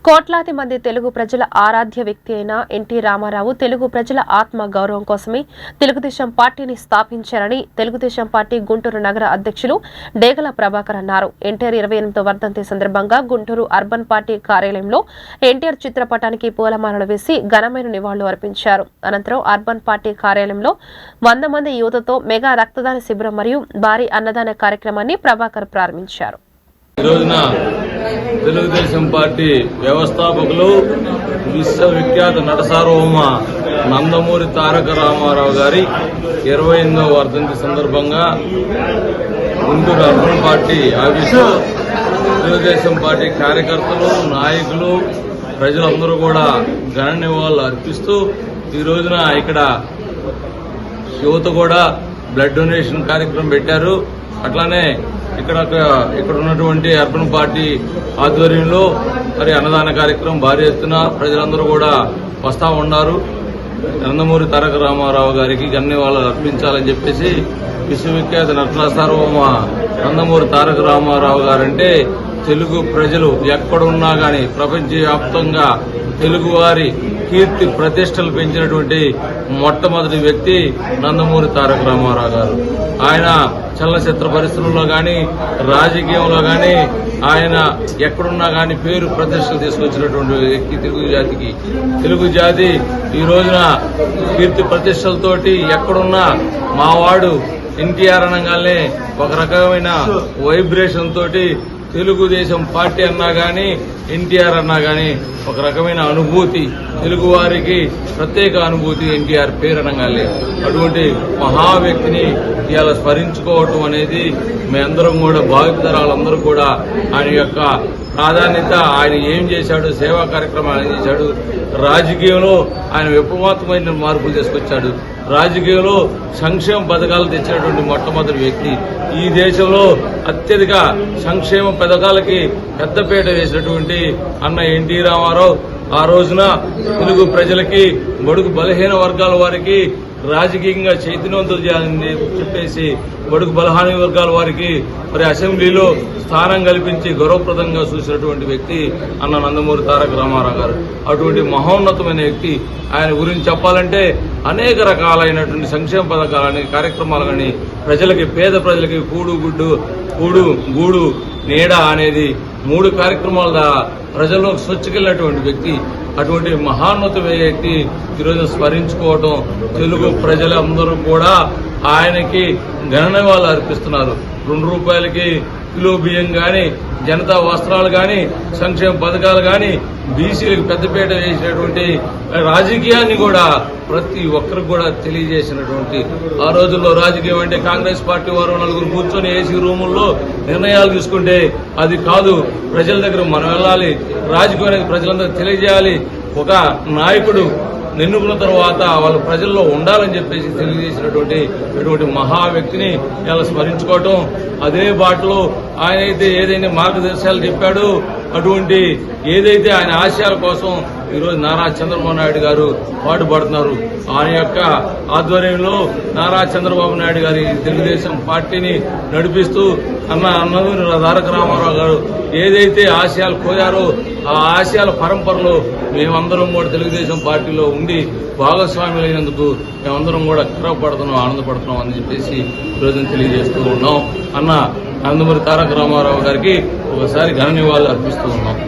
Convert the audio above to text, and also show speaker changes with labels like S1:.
S1: కోట్లాది మంది తెలుగు ప్రజల ఆరాధ్య వ్యక్తి అయిన ఎన్టీ రామారావు తెలుగు ప్రజల ఆత్మ గౌరవం కోసమే తెలుగుదేశం పార్టీని స్థాపించారని తెలుగుదేశం పార్టీ గుంటూరు నగర అధ్యక్షులు డేగల ప్రభాకర్ అన్నారు. ఎన్టీఆర్ 28వ వర్ధంతి సందర్భంగా గుంటూరు అర్బన్ పార్టీ కార్యాలయంలో ఎన్టీఆర్ చిత్రపటానికి పూలమాలలు వేసి ఘనమైన నివాళులు అర్పించారు. అనంతరం అర్బన్ పార్టీ కార్యాలయంలో 100 మంది యువతతో మెగా రక్తదాన శిబిరం మరియు భారీ అన్నదాన కార్యక్రమాన్ని ప్రభాకర్ ప్రారంభించారు.
S2: ఈ రోజున తెలుగుదేశం పార్టీ వ్యవస్థాపకులు విశ్వవిఖ్యాత నట సార్వభౌమ నందమూరి తారక రామారావు గారి 28వ వర్ధంతి సందర్భంగా గుంటూరు అర్బన్ పార్టీ ఆఫీసులో తెలుగుదేశం పార్టీ కార్యకర్తలు, నాయకులు, ప్రజలందరూ కూడా ఘన నివాళులు అర్పిస్తూ ఈ రోజున ఇక్కడ యువత కూడా బ్లడ్ డొనేషన్ కార్యక్రమం పెట్టారు. అట్లానే ఇక్కడ ఉన్నటువంటి అర్బన్ పార్టీ ఆధ్వర్యంలో మరి అన్నదాన కార్యక్రమం భారీ ఎత్తున ప్రజలందరూ కూడా వస్తా ఉన్నారు. నందమూరి తారక రామారావు గారికి ధన్యవాదాలు అర్పించాలని చెప్పేసి విశ్వవిఖ్యాత నట సార్వభౌమ నందమూరి తారక రామారావు గారంటే తెలుగు ప్రజలు ఎక్కడున్నా గాని ప్రపంచవ్యాప్తంగా తెలుగువారి కీర్తి ప్రతిష్టలు పెంచినటువంటి మొట్టమొదటి వ్యక్తి నందమూరి తారక రామారావు గారు. ఆయన చలనచిత్ర పరిశ్రమలో గాని, రాజకీయంలో గాని ఆయన ఎక్కడున్నా గాని పేరు ప్రతిష్టలు తీసుకొచ్చినటువంటి వ్యక్తి తెలుగు జాతి ఈ రోజున కీర్తి ప్రతిష్టలతోటి ఎక్కడున్నా మావాడు ఎన్టీఆర్ అనగానే ఒక రకమైన వైబ్రేషన్ తోటి తెలుగుదేశం పార్టీ అన్నా గాని, ఎన్టీఆర్ అన్నా గాని ఒక రకమైన అనుభూతి, తెలుగువారికి ప్రత్యేక అనుభూతి ఎన్టీఆర్ పేరు అనగానే. అటువంటి మహా వ్యక్తిని ఇవాళ స్మరించుకోవటం అనేది మీ అందరం కూడా భావితరాలందరూ కూడా ఆయన యొక్క ప్రాధాన్యత, ఆయన ఏం చేశాడు, సేవా కార్యక్రమాలు ఏం చేశాడు, రాజకీయంలో ఆయన విప్లవాత్మకమైన మార్పులు తీసుకొచ్చాడు, రాజకీయంలో సంక్షేమ పథకాలు తెచ్చినటువంటి మొట్టమొదటి వ్యక్తి, ఈ దేశంలో అత్యధిక సంక్షేమ పథకాలకి పెద్దపీట వేసినటువంటి అన్న ఎన్టీ రామారావు ఆ రోజున తెలుగు ప్రజలకి, బడుగు బలహీన వర్గాల వారికి రాజకీయంగా చైతన్యవంతులు చేయాలని చెప్పేసి బడుగు బలహీన వర్గాల వారికి మరి అసెంబ్లీలో స్థానం కల్పించి గౌరవప్రదంగా చూసినటువంటి వ్యక్తి అన్న నందమూరి తారక రామారావు గారు. అటువంటి మహోన్నతమైన వ్యక్తి. ఆయన గురించి చెప్పాలంటే అనేక రకాలైనటువంటి సంక్షేమ పథకాలని, కార్యక్రమాలు కానీ ప్రజలకి, పేద ప్రజలకి గూడు నీడ అనేది 3 కార్యక్రమాల ప్రజల్లో స్వచ్ఛకెళ్ళినటువంటి వ్యక్తి. అటువంటి మహాన్నతమైన వ్యక్తి ఈరోజు స్మరించుకోవటం తెలుగు ప్రజలందరూ కూడా ఆయనకి ఘననివాళులు అర్పిస్తున్నారు. 2 రూపాయలకి కిలో బియ్యం గాని, జనతా వస్త్రాలు గాని, సంక్షేమ పథకాలు గాని, బీసీలకు పెద్దపీట వేసినటువంటి రాజకీయాన్ని కూడా ప్రతి ఒక్కరికి కూడా తెలియజేసినటువంటి, ఆ రోజుల్లో రాజకీయం అంటే కాంగ్రెస్ పార్టీ వారు 4 కూర్చొని ఏసీ రూముల్లో నిర్ణయాలు తీసుకుంటే అది కాదు, ప్రజల దగ్గర మనం వెళ్ళాలి, రాజకీయం అనేది ప్రజలందరికీ తెలియజేయాలి, ఒక నాయకుడు ఎన్నుకున్న తర్వాత వాళ్ళు ప్రజల్లో ఉండాలని చెప్పేసి తెలియజేసినటువంటి మహా వ్యక్తిని ఇలా స్మరించుకోవటం. అదే బాటలో ఆయన అయితే ఏదైనా మార్గదర్శకాలు చెప్పాడో అటువంటి ఏదైతే ఆయన ఆశయాల కోసం ఈరోజు నారా చంద్రబాబు నాయుడు గారు పాటుపడుతున్నారు. ఆయన యొక్క ఆధ్వర్యంలో నారా చంద్రబాబు నాయుడు గారి తెలుగుదేశం పార్టీని నడిపిస్తూ నందమూరి తారక రామారావు గారు ఏదైతే ఆశయాలు కోరారో ఆ ఆశయాల పరంపరలో మేమందరం కూడా తెలుగుదేశం పార్టీలో ఉండి భాగస్వాములైనందుకు మేమందరం కూడా గర్వపడుతున్నాం, ఆనందపడుతున్నాం అని చెప్పేసి ఈరోజు తెలియజేస్తూ ఉన్నాం. అన్న నందమూరి తారక రామారావు గారికి ఒకసారి ఘన నివాళులు అర్పిస్తూ ఉన్నాం.